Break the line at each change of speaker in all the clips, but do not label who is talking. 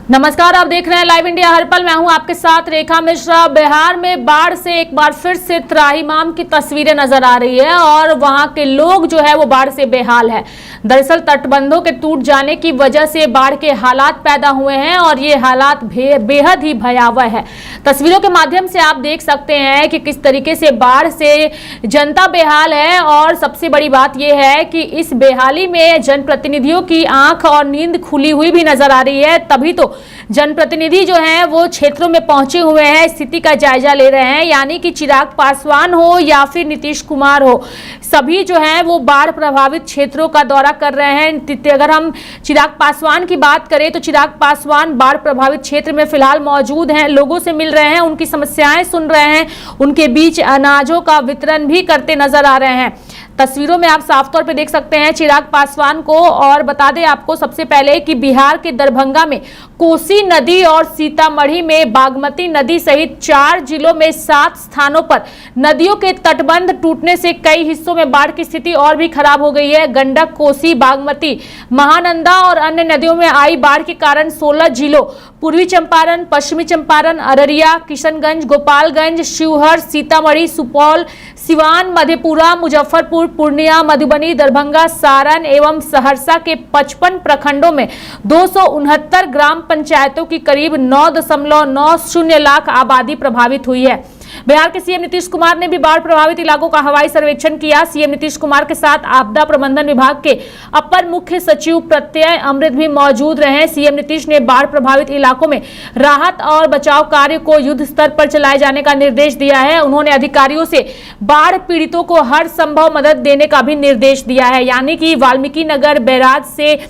नमस्कार, आप देख रहे हैं लाइव इंडिया हर पल। मैं हूं आपके साथ रेखा मिश्रा। बिहार में बाढ़ से एक बार फिर से त्राहिमाम की तस्वीरें नजर आ रही है और वहां के लोग जो है वो बाढ़ से बेहाल है। दरअसल तटबंधों के टूट जाने की वजह से बाढ़ के हालात पैदा हुए हैं और ये हालात बेहद ही भयावह है। तस्वीरों के माध्यम से आप देख सकते हैं कि किस तरीके से बाढ़ से जनता बेहाल है और सबसे बड़ी बात यह है कि इस बेहाली में जनप्रतिनिधियों की आंख और नींद खुली हुई भी नजर आ रही है। तभी तो जनप्रतिनिधि जो हैं वो क्षेत्रों में पहुंचे हुए हैं, स्थिति का जायजा ले रहे हैं। यानी कि चिराग पासवान हो या फिर नीतीश कुमार हो, सभी जो हैं वो बाढ़ प्रभावित क्षेत्रों का दौरा कर रहे हैं। अगर हम चिराग पासवान की बात करें तो चिराग पासवान बाढ़ प्रभावित क्षेत्र में फिलहाल मौजूद हैं, लोगों से मिल रहे हैं, उनकी समस्याएं सुन रहे हैं, उनके बीच अनाजों का वितरण भी करते नजर आ रहे हैं। तस्वीरों में आप साफ तौर पे देख सकते हैं चिराग पासवान को। और बता दें आपको सबसे पहले कि बिहार के दरभंगा में कोसी नदी और सीतामढ़ी में बागमती नदी सहित 4 जिलों में 7 स्थानों पर नदियों के तटबंध टूटने से कई हिस्सों में बाढ़ की स्थिति और भी खराब हो गई है। गंडक, कोसी, बागमती, महानंदा और अन्य नदियों में आई बाढ़ के कारण 16 जिलों पूर्वी चंपारण, पश्चिमी चंपारण, अररिया, किशनगंज, गोपालगंज, शिवहर, सीतामढ़ी, सुपौल, सिवान, मधेपुरा, मुजफ्फरपुर, पूर्णिया, मधुबनी, दरभंगा, सारण एवं सहरसा के 55 प्रखंडों में 269 ग्राम पंचायतों की करीब 9.90 लाख आबादी प्रभावित हुई है। बिहार के सीएम नीतीश कुमार ने भी बाढ़ प्रभावित इलाकों का हवाई सर्वेक्षण किया। सीएम नीतीश कुमार के साथ आपदा प्रबंधन विभाग के अपर मुख्य सचिव प्रत्यय अमृत भी मौजूद रहे। सीएम नीतीश ने बाढ़ प्रभावित इलाकों में राहत और बचाव कार्य को युद्ध स्तर पर चलाए जाने का निर्देश दिया है। उन्होंने अधिकारियों से बाढ़ पीड़ितों को हर संभव मदद देने का भी निर्देश दिया है। यानी कि वाल्मीकि नगर बैराज से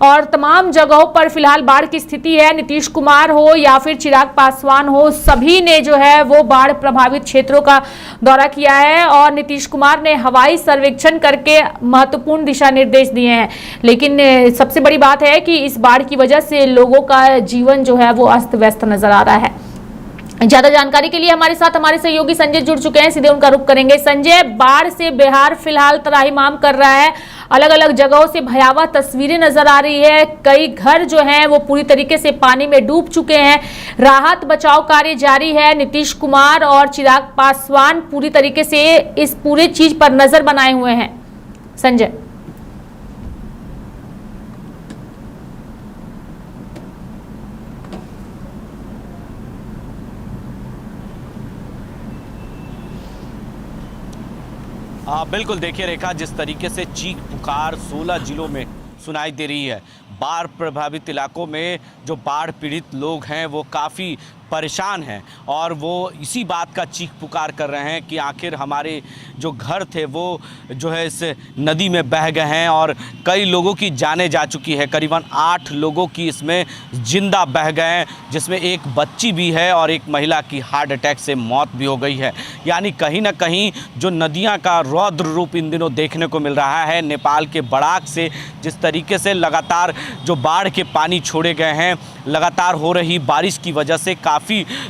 और तमाम जगहों पर फिलहाल बाढ़ की स्थिति है। नीतीश कुमार हो या फिर चिराग पासवान हो, सभी ने जो है वो बाढ़ प्रभावित क्षेत्रों का दौरा किया है और नीतीश कुमार ने हवाई सर्वेक्षण करके महत्वपूर्ण दिशा निर्देश दिए हैं। लेकिन सबसे बड़ी बात है कि इस बाढ़ की वजह से लोगों का जीवन जो है वो अस्त व्यस्त नजर आ रहा है। ज्यादा जानकारी के लिए हमारे साथ हमारे सहयोगी संजय जुड़ चुके हैं, सीधे उनका रुख करेंगे। संजय, बाढ़ से बिहार फिलहाल त्राहिमाम कर रहा है, अलग अलग जगहों से भयावह तस्वीरें नजर आ रही है। कई घर जो हैं वो पूरी तरीके से पानी में डूब चुके हैं। राहत बचाव कार्य जारी है। नीतीश कुमार और चिराग पासवान पूरी तरीके से इस पूरे चीज पर नजर बनाए हुए हैं। संजय,
बिल्कुल, देखिए रेखा, जिस तरीके से चीख पुकार 16 जिलों में सुनाई दे रही है, बाढ़ प्रभावित इलाकों में जो बाढ़ पीड़ित लोग हैं वो काफ़ी परेशान हैं और वो इसी बात का चीख पुकार कर रहे हैं कि आखिर हमारे जो घर थे वो जो है इस नदी में बह गए हैं और कई लोगों की जानें जा चुकी है। करीबन 8 लोगों की इसमें जिंदा बह गए हैं, जिसमें एक बच्ची भी है और एक महिला की हार्ट अटैक से मौत भी हो गई है। यानी कहीं ना कहीं जो नदियां का रौद्र रूप इन दिनों देखने को मिल रहा है, नेपाल के बराक से जिस तरीके से लगातार जो बाढ़ के पानी छोड़े गए हैं, लगातार हो रही बारिश की वजह से काफ़ी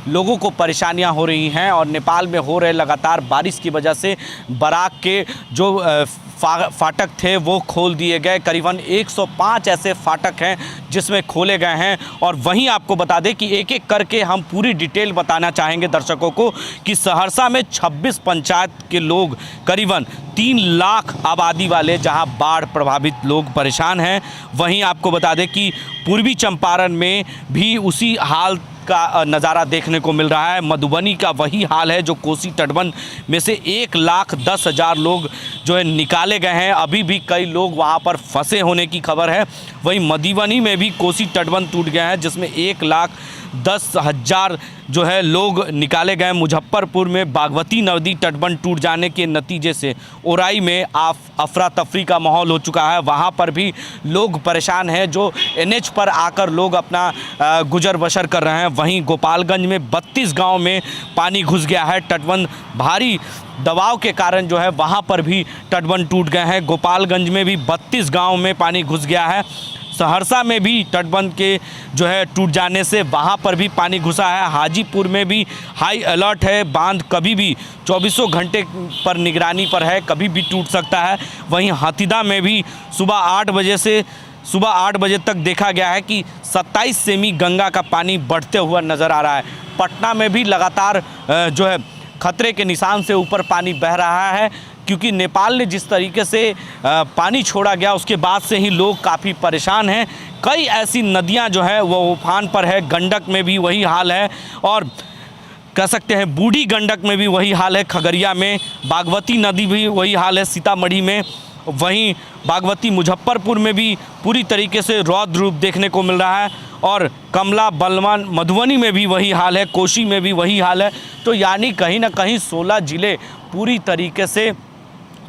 लोगों को परेशानियां हो रही हैं और नेपाल में हो रहे लगातार बारिश की वजह से बराक के जो फाटक थे वो खोल दिए गए। करीबन 105 ऐसे फाटक हैं जिसमें खोले गए हैं। और वहीं आपको बता दें कि एक एक करके हम पूरी डिटेल बताना चाहेंगे दर्शकों को कि सहरसा में 26 पंचायत के लोग, करीबन 3 लाख आबादी वाले जहां बाढ़ प्रभावित लोग परेशान हैं। वहीं आपको बता दें कि पूर्वी चंपारण में भी उसी हाल का नज़ारा देखने को मिल रहा है। मधुबनी का वही हाल है जो कोसी तटबंध में से 1,10,000 लोग जो है निकाले गए हैं। अभी भी कई लोग वहां पर फंसे होने की खबर है। वहीं मधुबनी में भी कोसी तटबंध टूट गया है जिसमें 1,10,000 जो है लोग निकाले गए। मुजफ्फरपुर में बागमती नदी तटबंध टूट जाने के नतीजे से ओराई में अफरा तफरी का माहौल हो चुका है। वहाँ पर भी लोग परेशान हैं, जो NH पर आकर लोग अपना गुजर बसर कर रहे हैं। वहीं गोपालगंज में 32 गांव में पानी घुस गया है। तटबंध भारी दबाव के कारण जो है वहाँ पर भी तटबंध टूट गए हैं। गोपालगंज में भी 32 गांव में पानी घुस गया है। सहरसा में भी तटबंध के जो है टूट जाने से वहाँ पर भी पानी घुसा है। हाजीपुर में भी हाई अलर्ट है, बांध कभी भी 24 घंटे पर निगरानी पर है, कभी भी टूट सकता है। वहीं हाथीदा में भी सुबह 8 बजे से सुबह 8 बजे तक देखा गया है कि 27 सेमी गंगा का पानी बढ़ते हुआ नज़र आ रहा है। पटना में भी लगातार जो है खतरे के निशान से ऊपर पानी बह रहा है, क्योंकि नेपाल ने जिस तरीके से पानी छोड़ा गया उसके बाद से ही लोग काफ़ी परेशान हैं। कई ऐसी नदियां जो है वो उफान पर है। गंडक में भी वही हाल है और कह सकते हैं बूढ़ी गंडक में भी वही हाल है, खगड़िया में बागमती नदी भी वही हाल है, सीतामढ़ी में, वहीं बागमती मुजफ्फरपुर में भी पूरी तरीके से रौद्र रूप देखने को मिल रहा है और कमला बलवान मधुबनी में भी वही हाल है, कोसी में भी वही हाल है। तो यानी कहीं ना कहीं 16 जिले पूरी तरीके से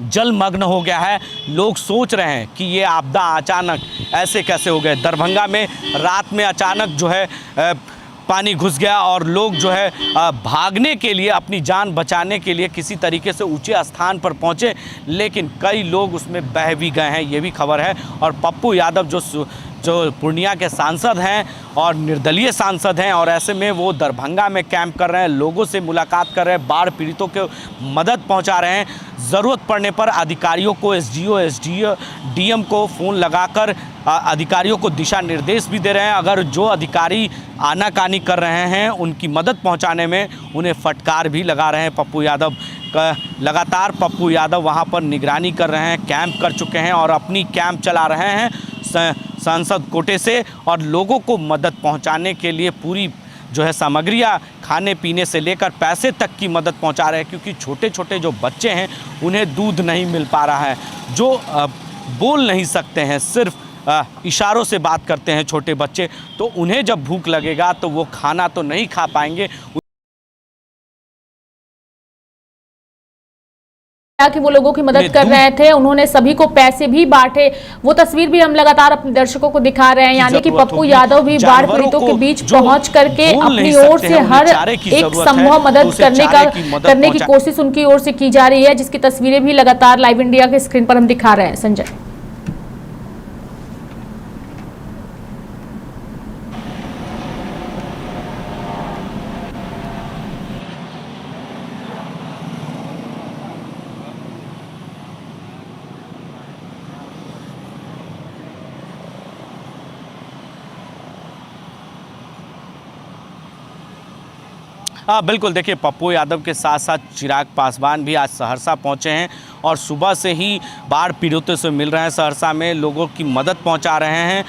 जलमग्न हो गया है। लोग सोच रहे हैं कि ये आपदा अचानक ऐसे कैसे हो गए। दरभंगा में रात में अचानक जो है पानी घुस गया और लोग जो है भागने के लिए, अपनी जान बचाने के लिए किसी तरीके से ऊंचे स्थान पर पहुंचे, लेकिन कई लोग उसमें बह भी गए हैं, ये भी खबर है। और पप्पू यादव जो पूर्णिया के सांसद हैं और निर्दलीय सांसद हैं, और ऐसे में वो दरभंगा में कैंप कर रहे हैं, लोगों से मुलाकात कर रहे हैं, बाढ़ पीड़ितों को मदद पहुंचा रहे हैं। ज़रूरत पड़ने पर अधिकारियों को, एसडीओ, डीएम को फ़ोन लगाकर अधिकारियों को दिशा निर्देश भी दे रहे हैं। अगर जो अधिकारी आनाकानी कर रहे हैं उनकी मदद पहुंचाने में उन्हें फटकार भी लगा रहे हैं पप्पू यादव। लगातार पप्पू यादव वहां पर निगरानी कर रहे हैं, कैंप कर चुके हैं और अपनी कैंप चला रहे हैं सांसद कोटे से, और लोगों को मदद पहुंचाने के लिए पूरी जो है सामग्रियाँ, खाने पीने से लेकर पैसे तक की मदद पहुंचा रहे हैं। क्योंकि छोटे छोटे जो बच्चे हैं उन्हें दूध नहीं मिल पा रहा है, जो बोल नहीं सकते हैं, सिर्फ इशारों से बात करते हैं छोटे बच्चे, तो उन्हें जब भूख लगेगा तो वो खाना तो नहीं खा पाएंगे।
कि वो लोगों की मदद कर रहे थे, उन्होंने सभी को पैसे भी बांटे। वो तस्वीर भी हम लगातार अपने दर्शकों को दिखा रहे हैं, यानी कि पप्पू यादव भी बाढ़ पीड़ितों के बीच पहुंच करके अपनी ओर से हर एक संभव मदद करने की कोशिश उनकी ओर से की जा रही है, जिसकी तस्वीरें भी लगातार लाइव इंडिया के स्क्रीन पर हम दिखा रहे हैं। संजय,
हाँ बिल्कुल, देखिए पप्पू यादव के साथ साथ चिराग पासवान भी आज सहरसा पहुंचे हैं और सुबह से ही बाढ़ पीड़ितों से मिल रहे हैं, सहरसा में लोगों की मदद पहुंचा रहे हैं।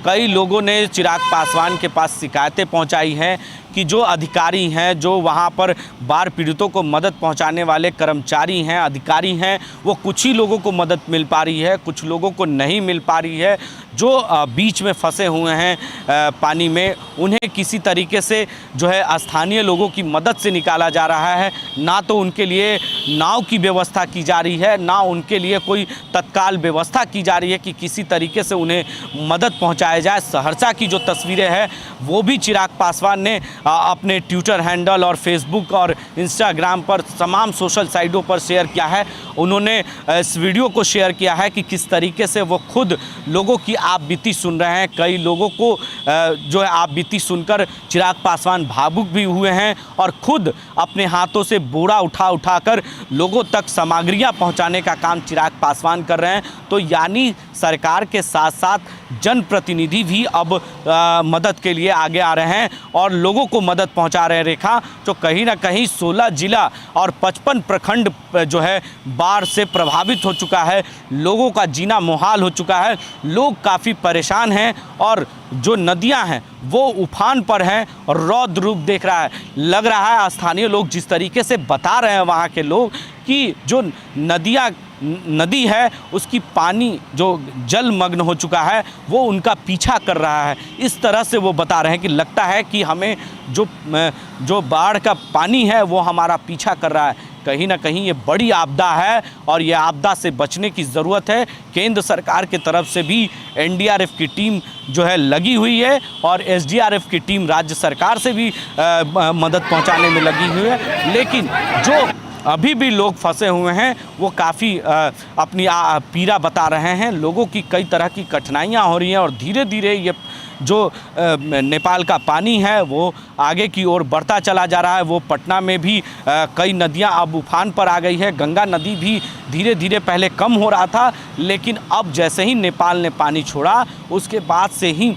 कई लोगों ने चिराग पासवान के पास शिकायतें पहुंचाई हैं कि जो अधिकारी हैं, जो वहां पर बाढ़ पीड़ितों को मदद पहुंचाने वाले कर्मचारी हैं, अधिकारी हैं, वो कुछ ही लोगों को मदद मिल पा रही है, कुछ लोगों को नहीं मिल पा रही है। जो बीच में फंसे हुए हैं पानी में, उन्हें किसी तरीके से जो है स्थानीय लोगों की मदद से निकाला जा रहा है। ना तो उनके लिए नाव की व्यवस्था की जा रही है, ना उनके लिए कोई तत्काल व्यवस्था की जा रही है कि किसी तरीके से उन्हें मदद पहुंचाया जाए। सहरसा की जो तस्वीरें हैं वो भी चिराग पासवान ने अपने ट्विटर हैंडल और फेसबुक और इंस्टाग्राम पर तमाम सोशल साइटों पर शेयर किया है। उन्होंने इस वीडियो को शेयर किया है कि किस तरीके से वो खुद लोगों की आप बीती सुन रहे हैं। कई लोगों को जो है आप बीती सुनकर चिराग पासवान भावुक भी हुए हैं और खुद अपने हाथों से बोरा उठाकर लोगों तक सामग्रियां पहुंचाने का काम चिराग पासवान कर रहे हैं। तो यानी सरकार के साथ साथ जनप्रतिनिधि भी अब मदद के लिए आगे आ रहे हैं और लोगों को मदद पहुंचा रहे हैं। रेखा, जो कहीं ना कहीं 16 जिला और 55 प्रखंड जो है बाढ़ से प्रभावित हो चुका है, लोगों का जीना मुहाल हो चुका है, लोग काफ़ी परेशान हैं और जो नदियां हैं वो उफान पर हैं और रौद्र रूप देख रहा है। लग रहा है स्थानीय लोग जिस तरीके से बता रहे हैं वहाँ के लोग कि जो नदी है उसकी पानी जो जलमग्न हो चुका है वो उनका पीछा कर रहा है। इस तरह से वो बता रहे हैं कि लगता है कि हमें जो बाढ़ का पानी है वो हमारा पीछा कर रहा है। कहीं ना कहीं ये बड़ी आपदा है और ये आपदा से बचने की ज़रूरत है। केंद्र सरकार की तरफ से भी एनडीआरएफ की टीम जो है लगी हुई है और एसडीआरएफ की टीम राज्य सरकार से भी मदद पहुंचाने में लगी हुई है। लेकिन जो अभी भी लोग फंसे हुए हैं वो काफ़ी अपनी पीड़ा बता रहे हैं। लोगों की कई तरह की कठिनाइयाँ हो रही हैं और धीरे धीरे ये जो नेपाल का पानी है वो आगे की ओर बढ़ता चला जा रहा है। वो पटना में भी कई नदियां अब उफान पर आ गई है। गंगा नदी भी धीरे धीरे पहले कम हो रहा था, लेकिन अब जैसे ही नेपाल ने पानी छोड़ा उसके बाद से ही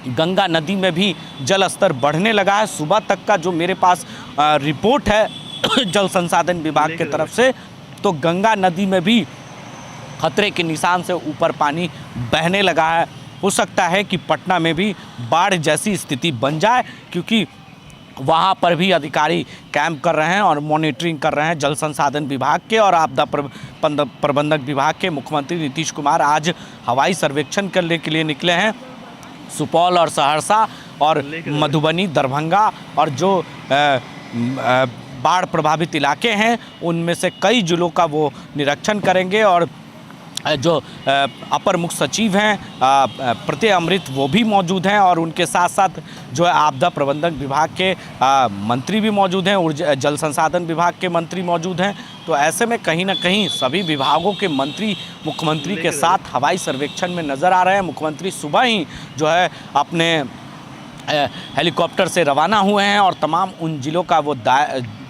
गंगा नदी में भी जल स्तर बढ़ने लगा है। सुबह तक का जो मेरे पास रिपोर्ट है जल संसाधन विभाग के तरफ से, तो गंगा नदी में भी खतरे के निशान से ऊपर पानी बहने लगा है। हो सकता है कि पटना में भी बाढ़ जैसी स्थिति बन जाए, क्योंकि वहाँ पर भी अधिकारी कैंप कर रहे हैं और मॉनिटरिंग कर रहे हैं। जल संसाधन विभाग के और आपदा प्रबंधक विभाग के मुख्यमंत्री नीतीश कुमार आज हवाई सर्वेक्षण करने के लिए निकले हैं। सुपौल और सहरसा और मधुबनी, दरभंगा और जो बाढ़ प्रभावित इलाके हैं उनमें से कई जिलों का वो निरीक्षण करेंगे। और जो अपर मुख्य सचिव हैं प्रत्यय अमृत वो भी मौजूद हैं और उनके साथ साथ जो है आपदा प्रबंधन विभाग के मंत्री भी मौजूद हैं और जल संसाधन विभाग के मंत्री मौजूद हैं। तो ऐसे में कहीं ना कहीं सभी विभागों के मंत्री मुख्यमंत्री के साथ हवाई सर्वेक्षण में नज़र आ रहे हैं। मुख्यमंत्री सुबह ही जो है अपने हेलीकॉप्टर से रवाना हुए हैं और तमाम उन जिलों का वो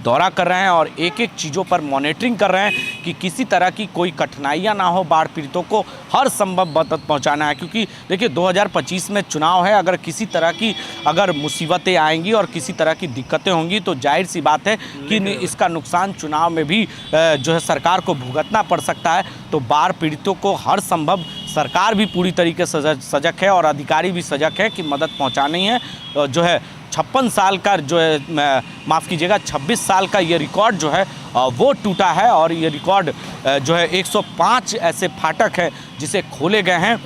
दौरा कर रहे हैं और एक एक चीज़ों पर मॉनिटरिंग कर रहे हैं कि किसी तरह की कोई कठिनाइयां ना हो। बाढ़ पीड़ितों को हर संभव मदद पहुंचाना है, क्योंकि देखिए 2025 में चुनाव है। अगर किसी तरह की मुसीबतें आएंगी और किसी तरह की दिक्कतें होंगी तो जाहिर सी बात है कि इसका नुकसान चुनाव में भी जो है सरकार को भुगतना पड़ सकता है। तो बाढ़ पीड़ितों को हर संभव सरकार भी पूरी तरीके से सजग है और अधिकारी भी सजग है कि मदद पहुँचानी है। जो है 56 साल का जो है माफ़ कीजिएगा 26 साल का ये रिकॉर्ड जो है वो टूटा है और ये रिकॉर्ड जो है 105 ऐसे फाटक हैं जिसे खोले गए हैं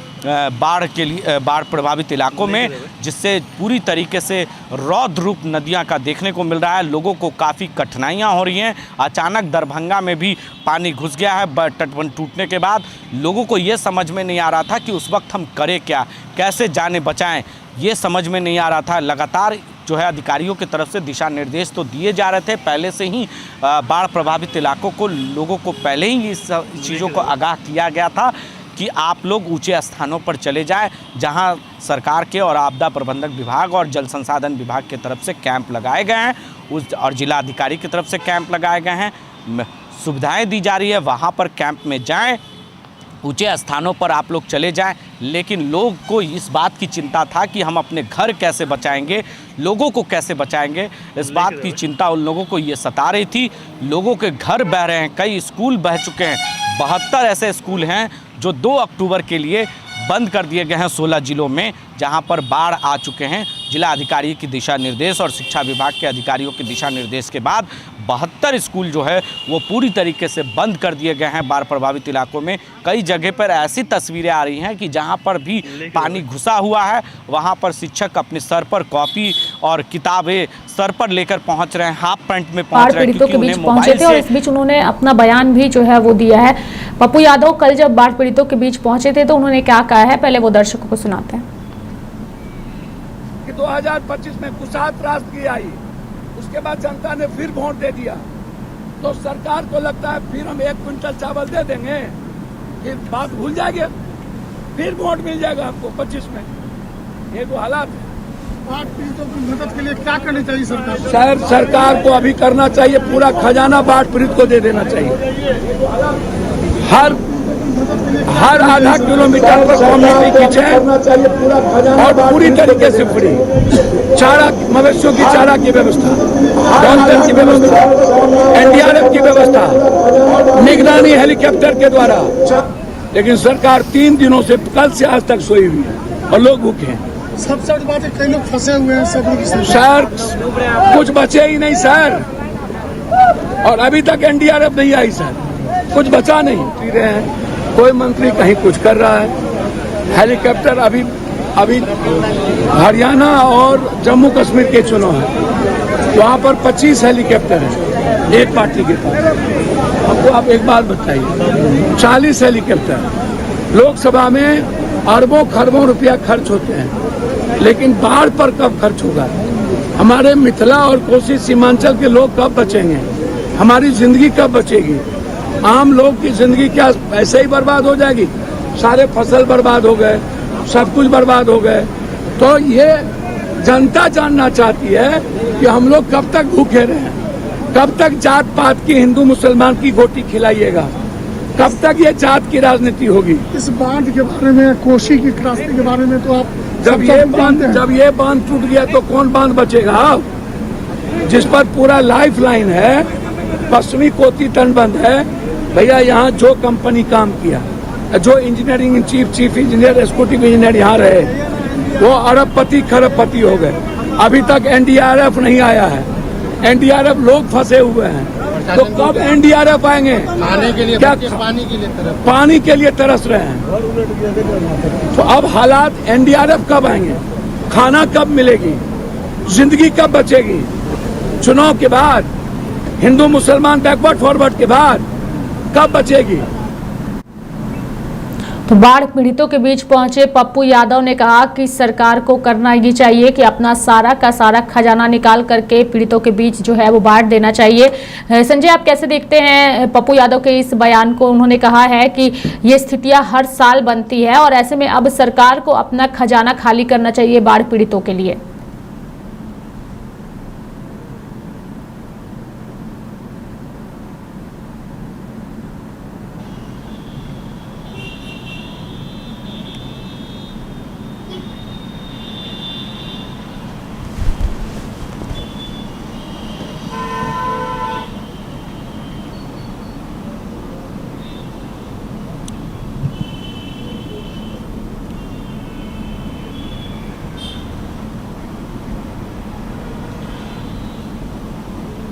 बाढ़ के लिए, बाढ़ प्रभावित इलाकों में, जिससे पूरी तरीके से रौद्र रूप नदियां का देखने को मिल रहा है। लोगों को काफ़ी कठिनाइयां हो रही हैं। अचानक दरभंगा में भी पानी घुस गया है। तटबंध टूटने के बाद लोगों को ये समझ में नहीं आ रहा था कि उस वक्त हम करें क्या, कैसे जाने बचाएं, ये समझ में नहीं आ रहा था। लगातार जो है अधिकारियों की तरफ से दिशा निर्देश तो दिए जा रहे थे, पहले से ही बाढ़ प्रभावित इलाकों को लोगों को पहले ही इस चीज़ों को आगाह किया गया था कि आप लोग ऊंचे स्थानों पर चले जाएं, जहां सरकार के और आपदा प्रबंधक विभाग और जल संसाधन विभाग की तरफ से कैंप लगाए गए हैं और जिला अधिकारी की तरफ से कैंप लगाए गए हैं। सुविधाएं दी जा रही है, वहां पर कैंप में जाएं, ऊंचे स्थानों पर आप लोग चले जाएं। लेकिन लोग को इस बात की चिंता था कि हम अपने घर कैसे बचाएंगे, लोगों को कैसे बचाएंगे, इस बात की चिंता उन लोगों को ये सता रही थी। लोगों के घर बह रहे हैं, कई स्कूल बह चुके हैं। 72 ऐसे स्कूल हैं जो 2 अक्टूबर के लिए बंद कर दिए गए हैं 16 जिलों में, जहां पर बाढ़ आ चुके हैं। जिला अधिकारी की दिशा निर्देश और शिक्षा विभाग के अधिकारियों के दिशा निर्देश के बाद 72 स्कूल जो है वो पूरी तरीके से बंद कर दिए गए हैं बाढ़ प्रभावित इलाकों में। कई जगह पर ऐसी तस्वीरें आ रही हैं कि जहां पर भी पानी घुसा हुआ है वहां पर शिक्षक अपने सर पर कॉपी और किताबें सर पर लेकर पहुंच रहे हैं, हाफ पैंट में पहुंच रहे हैं,
क्योंकि उन्हें मोबाइल से। और इस बीच उन्होंने अपना बयान भी जो है वो दिया है। पप्पू यादव कल जब बाढ़ पीड़ितों के बीच पहुंचे थे तो उन्होंने क्या कहा है, पहले वो दर्शकों को सुनाते हैं।
2025 में कुशात राष्ट्र आई, उसके बाद जनता ने फिर वोट दे दिया, तो सरकार को लगता है फिर हम 1 क्विंटल चावल दे देंगे, फिर बात भूल जाएंगे, फिर वोट मिल जाएगा हमको 25 में। ये तो हालात है।
बाढ़ पीड़ितों की मदद के लिए क्या करनी चाहिए सरकार?
सर सरकार को अभी करना चाहिए, पूरा खजाना बाढ़ पीड़ित को दे देना चाहिए। हर आधा किलोमीटर पर कम्युनिटी किचन और पूरी तरीके से फ्री चारा, मवेशियों की चारा की व्यवस्था, डॉक्टर की व्यवस्था, NDRF की व्यवस्था, निगरानी हेलीकॉप्टर के द्वारा। लेकिन सरकार 3 दिनों से कल से आज तक सोई हुई है और लोग भूखे हैं।
सबसे बड़ी बात है कई लोग फंसे हुए हैं
सर, कुछ बचे ही नहीं सर, और अभी तक NDRF नहीं आई सर, कुछ बचा नहीं। पी रहे हैं, कोई मंत्री कहीं कुछ कर रहा है। हेलीकॉप्टर अभी हरियाणा और जम्मू कश्मीर के चुनाव है, वहाँ पर 25 हेलीकॉप्टर है एक पार्टी के पास। आपको आप एक बात बताइए, 40 हेलीकॉप्टर लोकसभा में अरबों खरबों रुपया खर्च होते हैं, लेकिन बाढ़ पर कब खर्च होगा? हमारे मिथिला और कोसी सीमांचल के लोग कब बचेंगे? हमारी जिंदगी कब बचेगी? आम लोग की जिंदगी क्या ऐसे ही बर्बाद हो जाएगी? सारे फसल बर्बाद हो गए, सब कुछ बर्बाद हो गए। तो ये जनता जानना चाहती है कि हम लोग कब तक भूखे रहें, कब तक जात पात की हिंदू मुसलमान की गोटी खिलाइएगा, कब तक ये जात की राजनीति होगी?
इस बांध के बारे में, कोसी की त्रासदी के बारे में तो आप
जब ये बांध टूट गया तो कौन बांध बचेगा? जिस पर पूरा लाइफ लाइन है, पश्चिमी कोसी तटबंध है। भैया यहाँ जो कंपनी काम किया, जो engineering chief engineer, executive engineer यहाँ रहे, वो अरबपति खरबपति हो गए। अभी तक एनडीआरएफ नहीं आया है। एनडीआरएफ लोग फंसे हुए हैं, तो कब एनडीआरएफ आएंगे?
खाने के लिए,
क्या पानी के लिए तरस रहे हैं। तो अब हालात, एनडीआरएफ कब आएंगे? खाना कब मिलेगी? जिंदगी कब बचेगी? चुनाव के बाद, हिंदू मुसलमान बैकवर्ड फॉरवर्ड के बाद कब बचेगी?
तो बाढ़ पीड़ितों के बीच पहुंचे पप्पू यादव ने कहा कि सरकार को करना ये चाहिए कि अपना सारा का सारा खजाना निकाल करके पीड़ितों के बीच जो है वो बांट देना चाहिए। संजय, आप कैसे देखते हैं पप्पू यादव के इस बयान को? उन्होंने कहा है कि ये स्थितियां हर साल बनती है और ऐसे में अब सरकार को अपना खजाना खाली करना चाहिए बाढ़ पीड़ितों के लिए।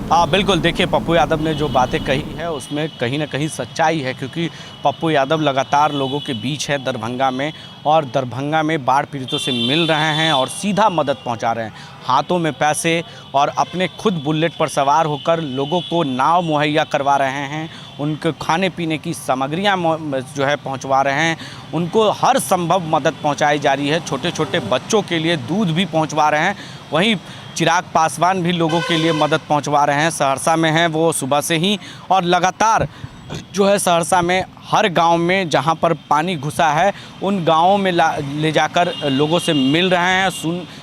हाँ बिल्कुल, देखिए पप्पू यादव ने जो बातें कही है उसमें कहीं ना कहीं सच्चाई है, क्योंकि पप्पू यादव लगातार लोगों के बीच है दरभंगा में, और दरभंगा में बाढ़ पीड़ितों से मिल रहे हैं और सीधा मदद पहुंचा रहे हैं, हाथों में पैसे और अपने खुद बुलेट पर सवार होकर लोगों को नाव मुहैया करवा रहे हैं, उनके खाने पीने की सामग्रियां जो है पहुंचवा रहे हैं, उनको हर संभव मदद पहुंचाई जा रही है। छोटे छोटे बच्चों के लिए दूध भी पहुंचवा रहे हैं। वहीं चिराग पासवान भी लोगों के लिए मदद पहुंचवा रहे हैं, सहरसा में हैं वो सुबह से ही, और लगातार जो है सहरसा में हर गांव में जहां पर पानी घुसा है उन गांवों में ले जाकर लोगों से मिल रहे हैं,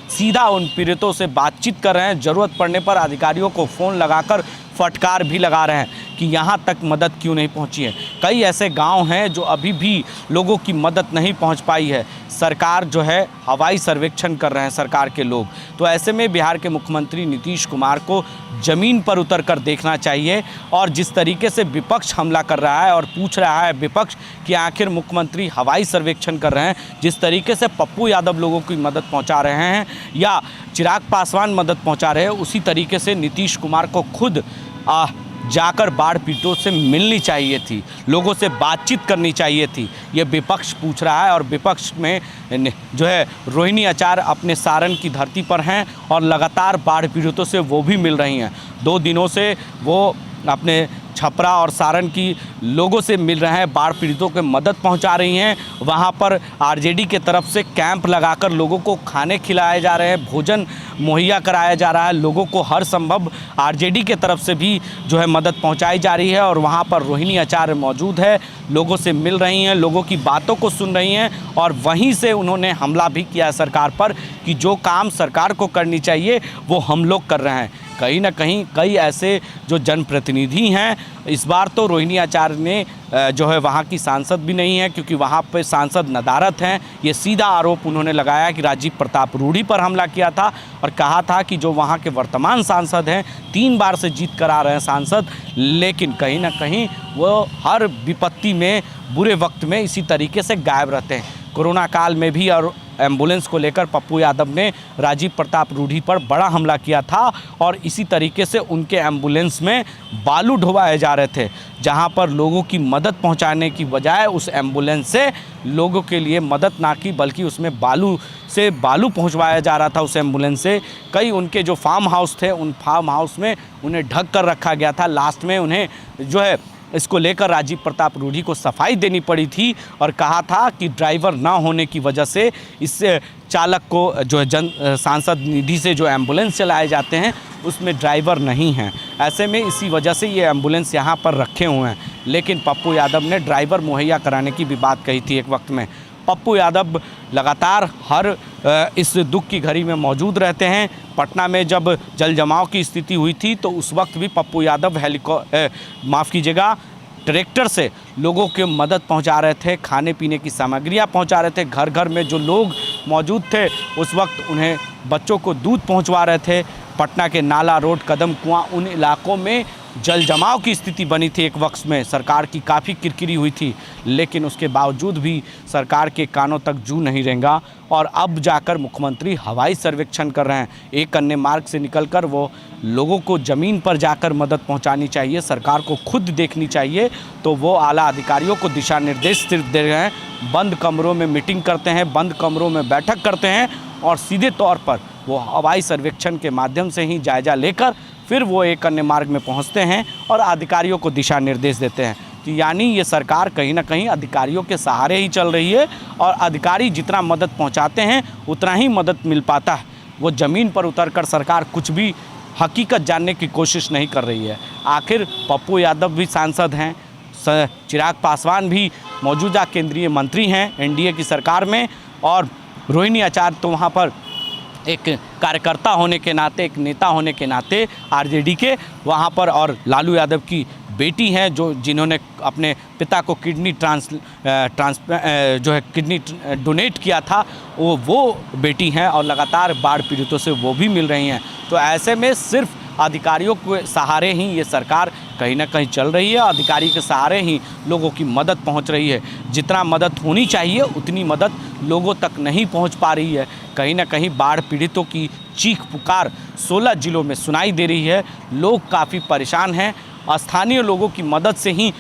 सीधा उन पीड़ितों से बातचीत कर रहे हैं। ज़रूरत पड़ने पर अधिकारियों को फ़ोन लगाकर फटकार भी लगा रहे हैं कि यहाँ तक मदद क्यों नहीं पहुँची है। कई ऐसे गांव हैं जो अभी भी लोगों की मदद नहीं पहुँच पाई है। सरकार जो है हवाई सर्वेक्षण कर रहे हैं सरकार के लोग। तो ऐसे में बिहार के मुख्यमंत्री नीतीश कुमार को ज़मीन पर उतर कर देखना चाहिए, और जिस तरीके से विपक्ष हमला कर रहा है और पूछ रहा है विपक्ष कि आखिर मुख्यमंत्री हवाई सर्वेक्षण कर रहे हैं, जिस तरीके से पप्पू यादव लोगों की मदद पहुंचा रहे हैं या चिराग पासवान मदद पहुंचा रहे हैं, उसी तरीके से नीतीश कुमार को खुद जाकर बाढ़ पीड़ितों से मिलनी चाहिए थी, लोगों से बातचीत करनी चाहिए थी। ये विपक्ष पूछ रहा है, और विपक्ष में जो है रोहिणी आचार्य अपने सारण की धरती पर हैं और लगातार बाढ़ पीड़ितों से वो भी मिल रही हैं। 2 दिनों से वो अपने छपरा और सारण की लोगों से मिल रहे हैं, बाढ़ पीड़ितों को मदद पहुंचा रही हैं। वहां पर आरजेडी के तरफ से कैंप लगाकर लोगों को खाने खिलाए जा रहे हैं, भोजन मुहैया कराया जा रहा है, लोगों को हर संभव आरजेडी के तरफ से भी जो है मदद पहुंचाई जा रही है। और वहां पर रोहिणी आचार्य मौजूद है, लोगों से मिल रही हैं, लोगों की बातों को सुन रही हैं, और वहीं से उन्होंने हमला भी किया सरकार पर कि जो काम सरकार को करनी चाहिए वो हम लोग कर रहे हैं। कहीं ना कहीं कई ऐसे जो जनप्रतिनिधि हैं, इस बार तो रोहिणी आचार्य ने जो है वहाँ की सांसद भी नहीं है, क्योंकि वहाँ पे सांसद नदारत हैं। ये सीधा आरोप उन्होंने लगाया कि राजीव प्रताप रूढ़ी पर हमला किया था, और कहा था कि जो वहाँ के वर्तमान सांसद हैं, 3 बार से जीत कर आ रहे हैं सांसद, लेकिन कहीं ना कहीं वो हर विपत्ति में, बुरे वक्त में इसी तरीके से गायब रहते हैं। कोरोना काल में भी और एम्बुलेंस को लेकर पप्पू यादव ने राजीव प्रताप रूढ़ी पर बड़ा हमला किया था, और इसी तरीके से उनके एम्बुलेंस में बालू ढोवाए जा रहे थे, जहां पर लोगों की मदद पहुंचाने की बजाय उस एम्बुलेंस से लोगों के लिए मदद ना की, बल्कि उसमें बालू पहुंचवाया जा रहा था उस एम्बुलेंस से। कई उनके जो फार्म हाउस थे, उन फार्म हाउस में उन्हें ढक कर रखा गया था। लास्ट में उन्हें जो है इसको लेकर राजीव प्रताप रूढ़ी को सफाई देनी पड़ी थी, और कहा था कि ड्राइवर ना होने की वजह से इस चालक को जो है सांसद निधि से जो एम्बुलेंस चलाए जाते हैं उसमें ड्राइवर नहीं है। ऐसे में इसी वजह से ये एम्बुलेंस यहाँ पर रखे हुए हैं। लेकिन पप्पू यादव ने ड्राइवर मुहैया कराने की भी बात कही थी एक वक्त में। पप्पू यादव लगातार हर इस दुख की घड़ी में मौजूद रहते हैं। पटना में जब जल जमाव की स्थिति हुई थी तो उस वक्त भी पप्पू यादव ट्रैक्टर से लोगों के मदद पहुंचा रहे थे, खाने पीने की सामग्रियां पहुंचा रहे थे। घर घर में जो लोग मौजूद थे उस वक्त उन्हें बच्चों को दूध पहुंचवा रहे थे। पटना के नाला रोड, कदम कुआं, उन इलाकों में जल जमाव की स्थिति बनी थी एक वक्त में। सरकार की काफ़ी किरकिरी हुई थी, लेकिन उसके बावजूद भी सरकार के कानों तक जू नहीं रेंगा और अब जाकर मुख्यमंत्री हवाई सर्वेक्षण कर रहे हैं। एक अन्य मार्ग से निकलकर वो लोगों को ज़मीन पर जाकर मदद पहुंचानी चाहिए, सरकार को खुद देखनी चाहिए। तो वो आला अधिकारियों को दिशा निर्देश सिर्फ दे रहे हैं, बंद कमरों में मीटिंग करते हैं, बंद कमरों में बैठक करते हैं और सीधे तौर पर वो हवाई सर्वेक्षण के माध्यम से ही जायजा लेकर फिर वो एक अन्य मार्ग में पहुंचते हैं और अधिकारियों को दिशा निर्देश देते हैं। तो यानी ये सरकार कहीं ना कहीं अधिकारियों के सहारे ही चल रही है और अधिकारी जितना मदद पहुंचाते हैं उतना ही मदद मिल पाता है। वो ज़मीन पर उतरकर सरकार कुछ भी हकीकत जानने की कोशिश नहीं कर रही है। आखिर पप्पू यादव भी सांसद हैं, चिराग पासवान भी मौजूदा केंद्रीय मंत्री हैं एनडीए की सरकार में, और रोहिणी आचार्य तो वहाँ पर एक कार्यकर्ता होने के नाते, एक नेता होने के नाते आरजेडी के वहाँ पर, और लालू यादव की बेटी हैं जिन्होंने अपने पिता को किडनी किडनी डोनेट किया था, वो बेटी हैं और लगातार बाढ़ पीड़ितों से वो भी मिल रही हैं। तो ऐसे में सिर्फ अधिकारियों के सहारे ही ये सरकार कहीं ना कहीं चल रही है। अधिकारी के सहारे ही लोगों की मदद पहुंच रही है। जितना मदद होनी चाहिए उतनी मदद लोगों तक नहीं पहुंच पा रही है। कहीं ना कहीं बाढ़ पीड़ितों की चीख पुकार 16 जिलों में सुनाई दे रही है। लोग काफ़ी परेशान हैं। स्थानीय लोगों की मदद से ही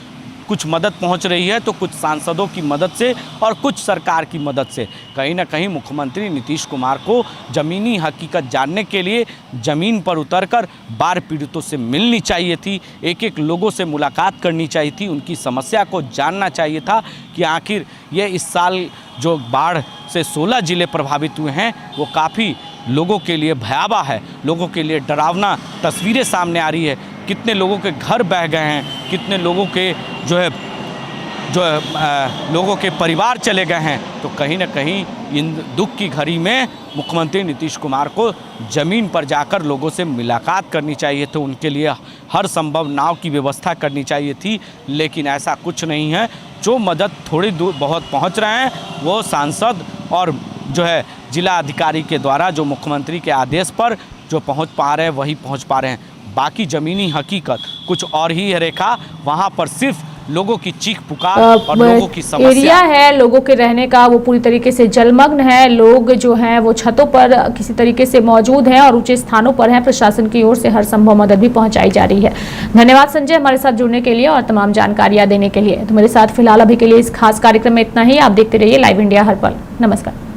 कुछ मदद पहुंच रही है, तो कुछ सांसदों की मदद से और कुछ सरकार की मदद से। कहीं ना कहीं मुख्यमंत्री नीतीश कुमार को ज़मीनी हकीकत जानने के लिए ज़मीन पर उतरकर बाढ़ पीड़ितों से मिलनी चाहिए थी, एक एक लोगों से मुलाकात करनी चाहिए थी, उनकी समस्या को जानना चाहिए था कि आखिर ये इस साल जो बाढ़ से 16 ज़िले प्रभावित हुए हैं वो काफ़ी लोगों के लिए भयावह है, लोगों के लिए डरावना तस्वीरें सामने आ रही है। कितने लोगों के घर बह गए हैं, कितने लोगों के लोगों के परिवार चले गए हैं। तो कहीं ना कहीं इन दुख की घड़ी में मुख्यमंत्री नीतीश कुमार को ज़मीन पर जाकर लोगों से मुलाकात करनी चाहिए थी, उनके लिए हर संभव नाव की व्यवस्था करनी चाहिए थी, लेकिन ऐसा कुछ नहीं है। जो मदद थोड़ी दूर बहुत पहुंच रहे हैं वो सांसद और जिला अधिकारी के द्वारा जो मुख्यमंत्री के आदेश पर जो पहुंच पा रहे हैं वही पहुंच पा रहे हैं। बाकी ज़मीनी हकीकत कुछ और ही है रेखा। वहाँ पर सिर्फ लोगों की चीख पुकार और लोगों की समस्या
एरिया है लोगों के रहने का, वो पूरी तरीके से जलमग्न है। लोग जो हैं वो छतों पर किसी तरीके से मौजूद हैं और ऊंचे स्थानों पर हैं। प्रशासन की ओर से हर संभव मदद भी पहुंचाई जा रही है। धन्यवाद संजय हमारे साथ जुड़ने के लिए और तमाम जानकारियां देने के लिए। तो मेरे साथ फिलहाल अभी के लिए इस खास कार्यक्रम में इतना ही। आप देखते रहिए लाइव इंडिया हर पल। नमस्कार।